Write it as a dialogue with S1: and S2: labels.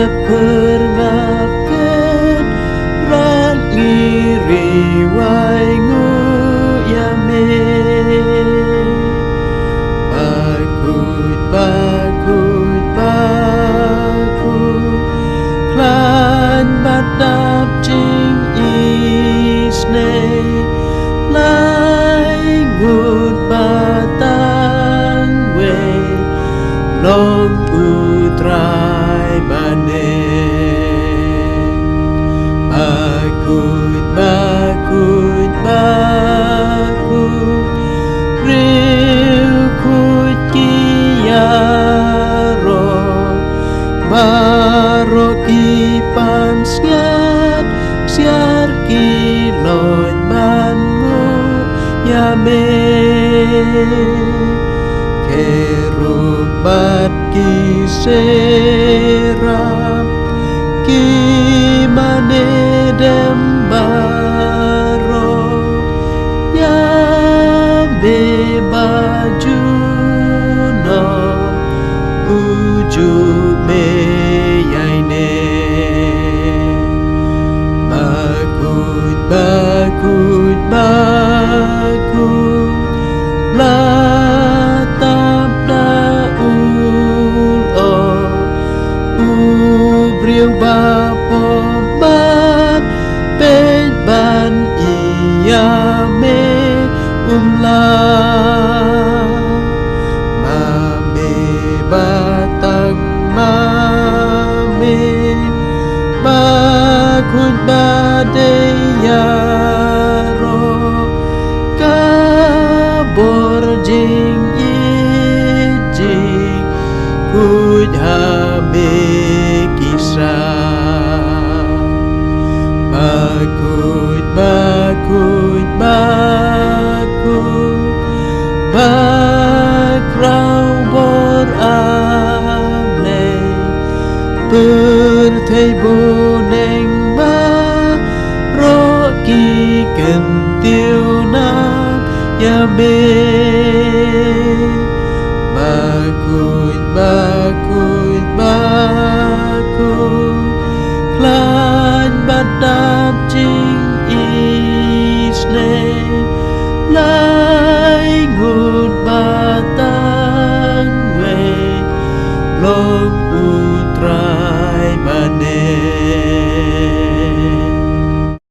S1: terperangkap rat ngiri waingu yame bakut bakut bakut klan badap jing isne lai ngut batang we long utrai bane bakut bakut bakut riu kut kiaro baro kipan siar kilot bangu yame kerubat kiseram ki mane dembaro ya be baju no ujuk me yaine bakut bakut bakut latap da ul o ubriu bapo ban pej ban iya me umla mame batang mame bakut badeyaro kabor jing ijing kut habe kisah bakut bakut bakut bakrau bor able berthei boneng ba roki kentiu nam yame bakut bakut bakut klan badap jing isne lai ngut batang we long